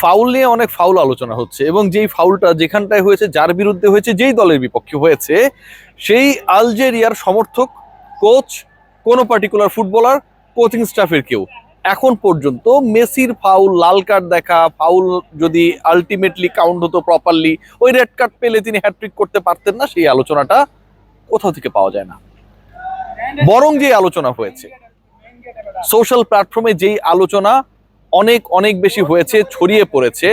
Foul নিয়ে অনেক foul আলোচনা হচ্ছে এবং যেই ফাউলটা যেখানটায় হয়েছে, যার বিরুদ্ধে হয়েছে, যেই দলের বিপক্ষে হয়েছে, সেই আলজেরিয়ার সমর্থক, কোচ, কোনো পার্টিকুলার ফুটবলার, কোচিং স্টাফের কেউ এখন পর্যন্ত মেসির ফাউল, লাল কার্ড দেখা, ফাউল যদি আলটিমেটলি কাউন্ট হতো প্রপারলি, ওই রেড কার্ড পেলে তিনি হ্যাট্রিক করতে পারতেন না, সেই আলোচনাটা কোথাও থেকে পাওয়া যায় না। বরং যে আলোচনা হয়েছে সোশ্যাল প্ল্যাটফর্মে, যেই আলোচনা অনেক অনেক বেশি হয়েছে, ছড়িয়ে পড়েছে,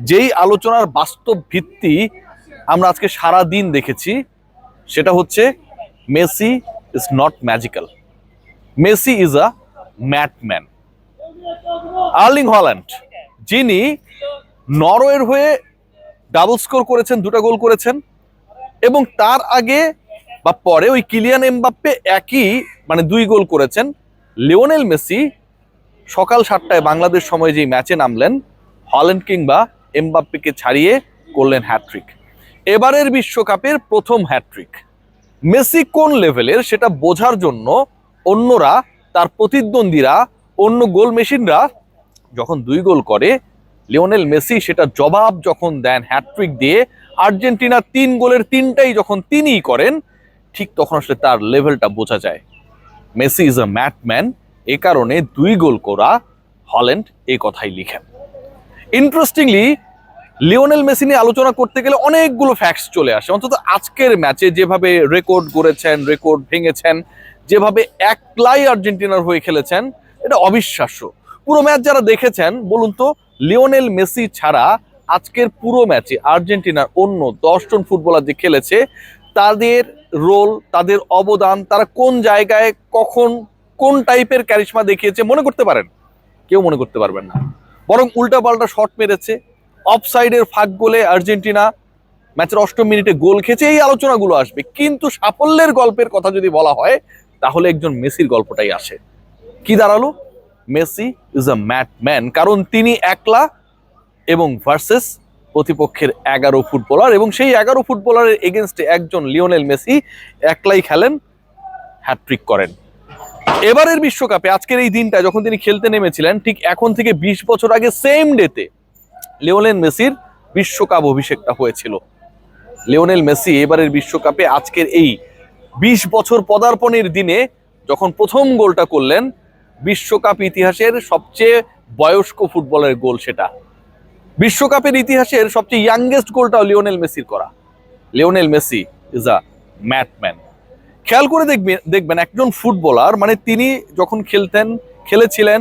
যেই আলোচনার বাস্তব ভিত্তি আমরা আজকে সারা দিন দেখেছি, সেটা হচ্ছে Messi is not magical, Messi is a madman. Erling Haaland, যিনি নরওয়ের হয়ে ডাবল স্কোর করেছেন, 2টা গোল করেছেন, এবং তার আগে বা পরে ওই কিলিয়ান এমবাপ্পে একই 2 গোল করেছেন। লিওনেল মেসি সকাল 7টায় বাংলাদেশ সময় যেই ম্যাচে নামলেন, হল্যান্ড কিংবা এমবাপ্পেকে ছাড়িয়ে করলেন হ্যাট্রিক। এবারের বিশ্বকাপের প্রথম হ্যাট্রিক। মেসি কোন লেভেলের সেটা বোঝার জন্য অন্যরা, তার প্রতিদ্বন্দ্বীরা, অন্য গোল মেশিনরা যখন 2 গোল করে, লিওনেল মেসি সেটা জবাব যখন দেন হ্যাট্রিক দিয়ে, আর্জেন্টিনা 3 গোলের 3টাই যখন তিনিই করেন, ঠিক তখন আসলে তার লেভেলটা বোঝা যায়। মেসি ইজ আ ম্যাডম্যান, এ কারণে 2 গোল করা হল্যান্ড এই কথাই লিখেন। ইন্টারেস্টিংলি, লিওনেল মেসি নিয়ে আলোচনা করতে গেলে অনেকগুলো ফ্যাক্টস চলে আসে। অন্তত আজকের ম্যাচে যেভাবে রেকর্ড গড়েছেন, রেকর্ড ভেঙেছেন, যেভাবে একলাই আর্জেন্টিনার হয়ে খেলেছেন, এটা অবিশ্বাস্য। পুরো ম্যাচ যারা দেখেছেন, বলুন তো, লিওনেল মেসি ছাড়া আজকের পুরো ম্যাচে আর্জেন্টিনার অন্য 10 জন ফুটবলার যে খেলেছে, তাদের রোল, তাদের অবদান, তারা কোন জায়গায় কখন কোন টাইপের ক্যারিশমা দেখিয়েছে মনে করতে পারেন? কেউ মনে করতে পারবেন না। বরং উল্টাপাল্টা শট মেরেছে, অফসাইডের ফাঁক গোলে আর্জেন্টিনা ম্যাচের 8ম মিনিটে গোল খেয়েছে, এই আলোচনাগুলো আসবে। কিন্তু সাফল্যের গল্পের কথা যদি বলা হয়, তাহলে একজন মেসির গল্পটাই আসে। কি দাঁড়ালো? মেসি ইজ আ ম্যাডম্যান, কারণ তিনি একলা এবং ভার্সেস প্রতিপক্ষের 11 ফুটবলার, এবং সেই 11 ফুটবলারের এগেনস্টে একজন লিওনেল মেসি একলাই খেলেন, হ্যাট্রিক করেন। এবারের বিশ্বকাপে আজকের এই দিনটা যখন তিনি খেলতে নেমেছিলেন, ঠিক এখন থেকে 20 বছর আগে সেম ডেতে লিওনেল মেসির বিশ্বকাপ অভিষেকটা হয়েছিল। লিওনেল মেসি এবারের বিশ্বকাপে আজকের এই 20 বছর পদার্পণের দিনে যখন প্রথম গোলটা করলেন, বিশ্বকাপ ইতিহাসের সবচেয়ে বয়স্ক ফুটবলের গোল সেটা। বিশ্বকাপের ইতিহাসের সবচেয়ে ইয়াংগেস্ট গোলটাও লিওনেল মেসির করা। Lionel Messi is a madman. খেয়াল করে দেখবেন একজন ফুটবলার, তিনি যখন খেলেছিলেন,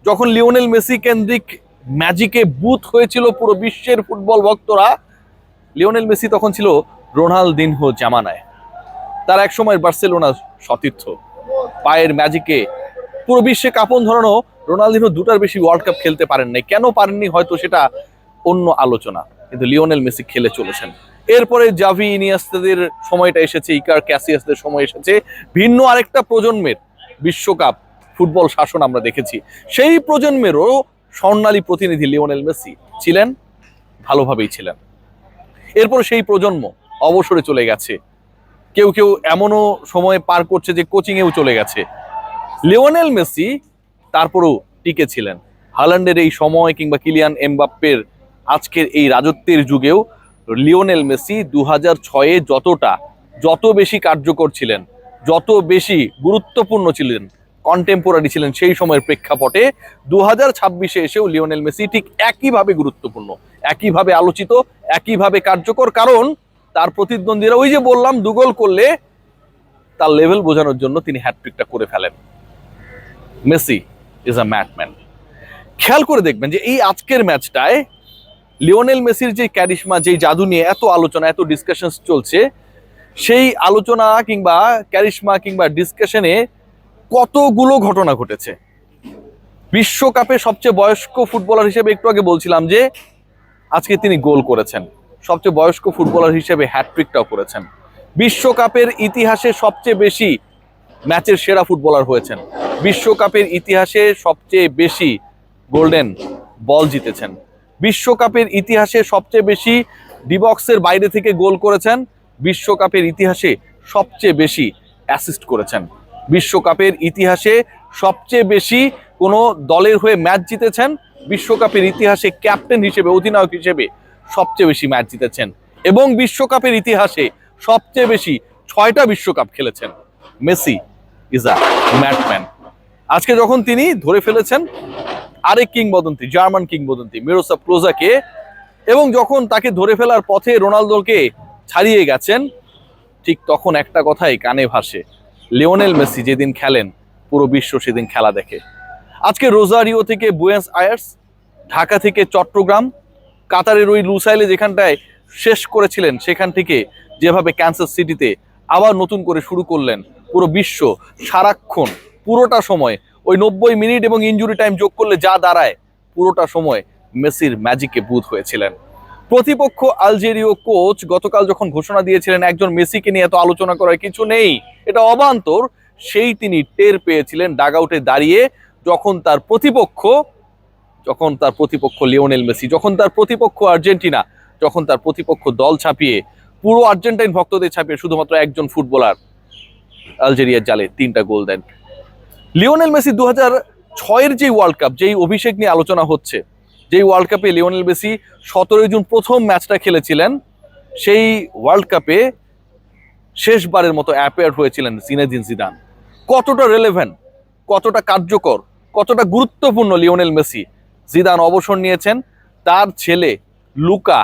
যখন লিওনেল মেসি কেন্দ্রিক ম্যাজিকে বুথ হয়েছিল পুরো বিশ্বের ফুটবল ভক্তরা, লিওনেল মেসি তখন ছিল রোনালদিনহো জামানায়। তার এক সময় বার্সেলোনার সতীর্থ। পায়ের ম্যাজিকে পুরো বিশ্বে কাঁপন ধরানো রোনালদিনহো 2টার বেশি ওয়ার্ল্ড কাপ খেলতে পারেন নাই। কেন পারেননি হয়তো সেটা অন্য আলোচনা, কিন্তু লিওনেল মেসি খেলে চলেছেন। এরপরে জাভি, ইনিয়েস্তাদের সময়টা এসেছে, ইকার ক্যাসিয়াসদের সময় এসেছে। ভিন্ন আরেকটা প্রজন্মের বিশ্বকাপ ফুটবল শাসন আমরা দেখেছি। সেই প্রজন্মেরও স্বর্ণালী প্রতিনিধি লিওনেল মেসি ছিলেন, ভালোভাবেই ছিলেন। এরপর সেই প্রজন্ম অবসরে চলে গেছে, কেউ কেউ এমনও সময় পার করছে যে কোচিংয়েও চলে গেছে। লিওনেল মেসি তারপরেও টিকে ছিলেন। হল্যান্ডের এই সময় কিংবা কিলিয়ান এমবাপ্পের আজকের এই রাজত্বের যুগেও লিওনেল মেসি 2006-এ যত বেশি কার্যকর ছিলেন, যত বেশি গুরুত্বপূর্ণ ছিলেন, কন্টেম্পোরারি ছিলেন সেই সময়ের প্রেক্ষাপটে, 2026-এ এসেও লিওনেল মেসি ঠিক একইভাবে গুরুত্বপূর্ণ, একইভাবে আলোচিত, একইভাবে কার্যকর। কারণ তার প্রতিদ্বন্দ্বীরা, ওই যে বললাম, 2 গোল করলে তার লেভেল বোঝানোর জন্য তিনি হ্যাট্রিকটা করে ফেলেন। Messi is a madman. খেয়াল করে দেখবেন যে এই আজকের ম্যাচটায় লিওনেল মেসির যে ক্যারিশমা, যে জাদু নিয়ে এত আলোচনা, এত ডিসকাশন চলছে, সেই আলোচনা কিংবা ক্যারিশমা কিংবা ডিসকাশনে কতগুলো ঘটনা ঘটেছে। বিশ্বকাপে সবচেয়ে বয়স্ক ফুটবলার হিসেবে একটু আগে বলছিলাম যে আজকে তিনি গোল করেছেন, সবচেয়ে বয়স্ক ফুটবলার হিসেবে হ্যাট্রিকটাও করেছেন। বিশ্বকাপের ইতিহাসে সবচেয়ে বেশি ম্যাচের সেরা ফুটবলার হয়েছেন, বিশ্বকাপের ইতিহাসে সবচেয়ে বেশি গোল্ডেন বল জিতেছেন, বিশ্বকাপের ইতিহাসে সবচেয়ে বেশি ডিবক্সের বাইরে থেকে গোল করেছেন, বিশ্বকাপের ইতিহাসে সবচেয়ে বেশি অ্যাসিস্ট করেছেন, বিশ্বকাপের ইতিহাসে সবচেয়ে বেশি কোনো দলের হয়ে ম্যাচ জিতেছেন, বিশ্বকাপের ইতিহাসে ক্যাপ্টেন হিসেবে, অধিনায়ক হিসেবে সবচেয়ে বেশি ম্যাচ জিতেছেন, এবং বিশ্বকাপের ইতিহাসে সবচেয়ে বেশি 6টা বিশ্বকাপ খেলেছেন। Messi is a madman. আজকে যখন তিনি ধরে ফেলেছেন আরেক কিংবদন্তি, জার্মান কিংবদন্তি মিরোস্লাভ ক্লোজাকে, এবং যখন তাকে ধরে ফেলার পথে রোনালদোকে ছাড়িয়ে গেছেন, ঠিক তখন একটা কথাই কানে ভাসে, লিওনেল মেসি যেদিন খেলেন পুরো বিশ্ব সেদিন খেলা দেখে। আজকে রোজারিও থেকে বুয়েন্স আয়ার্স, ঢাকা থেকে চট্টগ্রাম, কাতারের ওই লুসাইলে যেখানটায় শেষ করেছিলেন সেখান থেকে যেভাবে ক্যান্সাস সিটিতে আবার নতুন করে শুরু করলেন, পুরো বিশ্ব সারাক্ষণ পুরোটা সময় ওই 90 মিনিট এবং ইনজুরি টাইম যোগ করলে যা দাঁড়ায়, পুরোটা সময় মেসির ম্যাজিকে বুঁদ হয়েছিলেন। প্রতিপক্ষ আলজেরীয় কোচ গতকাল যখন ঘোষণা দিয়েছিলেন একজন মেসিকে নিয়ে এত আলোচনা করার কিছু নেই, এটা অবান্তর, সেই তিনি টের পেয়েছিলেন ডাগআউটে দাঁড়িয়ে, যখন তার প্রতিপক্ষ লিওনেল মেসি, যখন তার প্রতিপক্ষ আর্জেন্টিনা, যখন তার প্রতিপক্ষ দল ছাপিয়ে, পুরো আর্জেন্টাইন ভক্তদের ছাপিয়ে শুধুমাত্র একজন ফুটবলার আলজেরিয়ার জালে 3টা গোল দেন। লিওনেল মেসি 2006-এর যে ওয়ার্ল্ড কাপ, যেই অভিষেক নিয়ে আলোচনা হচ্ছে, যেই ওয়ার্ল্ড কাপে লিওনেল মেসি 17 জুন প্রথম ম্যাচটা খেলেছিলেন, সেই ওয়ার্ল্ড কাপে শেষবারের মতো অ্যাপিয়ার হয়েছিলেন জিনেদিন জিদান। কতটা রেলেভেন্ট, কতটা কার্যকর, কতটা গুরুত্বপূর্ণ লিওনেল মেসি। জিদান অবসর নিয়েছেন, তার ছেলে লুকা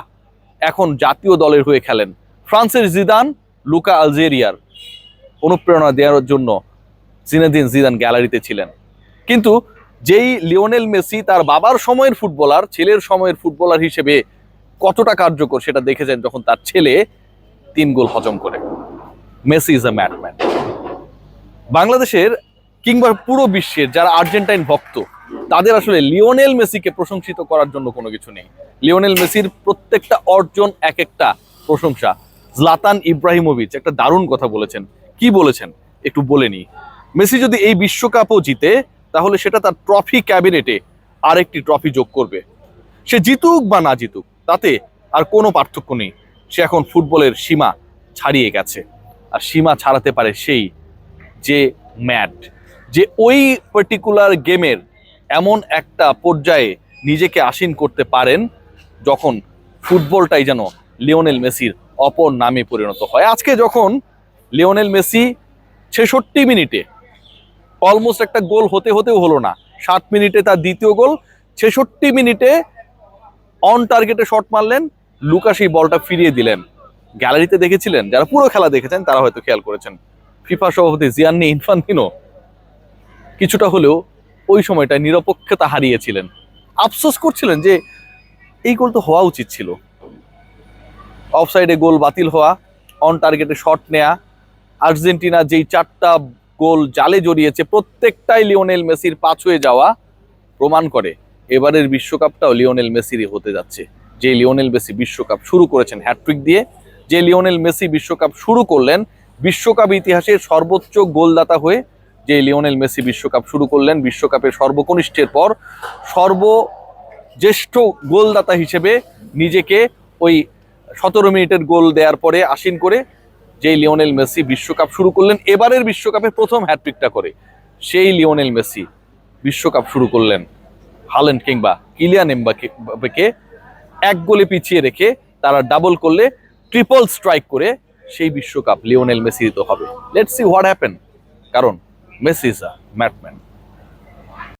এখন জাতীয় দলের হয়ে খেলেন। ফ্রান্সের জিদান, লুকা আলজেরিয়ার। অনুপ্রেরণা দেওয়ার জন্য জিনেদিন জিদান গ্যালারিতে ছিলেন। কিন্তু যেই লিওনেল মেসি তার বাবার সময়ের ফুটবলার, ছেলের সময়ের ফুটবলার হিসেবে কতটা কার্যকর সেটা দেখেছেন যখন তার ছেলে 3 গোল হজম করে। Messi is a madman. বাংলাদেশের কিংবা পুরো বিশ্বের যারা আর্জেন্টাইন ভক্ত, তাদের আসলে লিওনেল মেসিকে প্রশংসিত করার জন্য কোনো কিছু নেই। লিওনেল মেসির প্রত্যেকটা অর্জন এক একটা প্রশংসা। জলাতান ইব্রাহিমোভিচ একটা দারুণ কথা বলেছেন। কি বলেছেন একটু বলে নি। মেসি যদি এই বিশ্বকাপও জিতে, তাহলে সেটা তার ট্রফি ক্যাবিনেটে আরেকটি ট্রফি যোগ করবে। সে জিতুক বা না জিতুক তাতে আর কোনো পার্থক্য নেই। সে এখন ফুটবলের সীমা ছাড়িয়ে গেছে, আর সীমা ছাড়াতে পারে সেই যে ম্যাড, যে ওই পার্টিকুলার গেমের এমন একটা পর্যায়ে নিজেকে আসীন করতে পারেন যখন ফুটবলটাই যেন লিওনেল মেসির অপর নামে পরিণত হয়। আজকে যখন লিওনেল মেসি 66 মিনিটে, অলমোস্ট একটা গোল হতেও হলো না, 7 মিনিটে তার দ্বিতীয় গোল, 66 মিনিটে অন টার্গেটে শট মারলেন, লুকা সেই বলটা ফিরিয়ে দিলেন। গ্যালারিতে দেখেছিলেন, যারা পুরো খেলা দেখেছেন তারা হয়তো খেয়াল করেছেন, ফিফা সভাপতি জিয়ান্নি ইনফান্তিনো কিছুটা হলেও ওই সময়টা নিরপেক্ষতা হারিয়েছিলেন। আফসোস করছিলেন যে এই গোল তো হওয়া উচিত ছিল। অফসাইডে গোল বাতিল হওয়া, অন টার্গেটে শট নেয়া, আর্জেন্টিনা যেই 4টা গোল জালে জড়িয়েছে প্রত্যেকটাই লিওনেল মেসির পাছ হয়ে যাওয়া, প্রমাণ করে এবারের বিশ্বকাপটাও লিওনেল মেসিরই হতে যাচ্ছে। যে লিওনেল মেসি বিশ্বকাপ শুরু করেছেন হ্যাটট্রিক দিয়ে, যে লিওনেল মেসি বিশ্বকাপ শুরু করলেন বিশ্বকাপ ইতিহাসের সর্বোচ্চ গোলদাতা হয়ে, যে লিওনেল মেসি বিশ্বকাপ শুরু করলেন বিশ্বকাপের সর্বকনিষ্ঠের পর সর্বজ্যেষ্ঠ গোলদাতা হিসেবে নিজেকে ওই 17 মিনিটের গোল দেওয়ার পরে আসীন করে, যেই লিওনেল মেসি বিশ্বকাপ শুরু করলেন এবারের বিশ্বকাপে প্রথম হ্যাটট্রিকটা করে, সেই লিওনেল মেসি বিশ্বকাপ শুরু করলেন হাল্যান্ড কিংবা কিলিয়ান এমবাপ্পেকে 1 গোলে পিছিয়ে রেখে, তারা ডাবল করলে ট্রিপল স্ট্রাইক করে সেই বিশ্বকাপ লিওনেল মেসির তো হবে। লেটস সি হোয়াট হ্যাপেন, কারণ মেসি ইজ আ ম্যাডম্যান।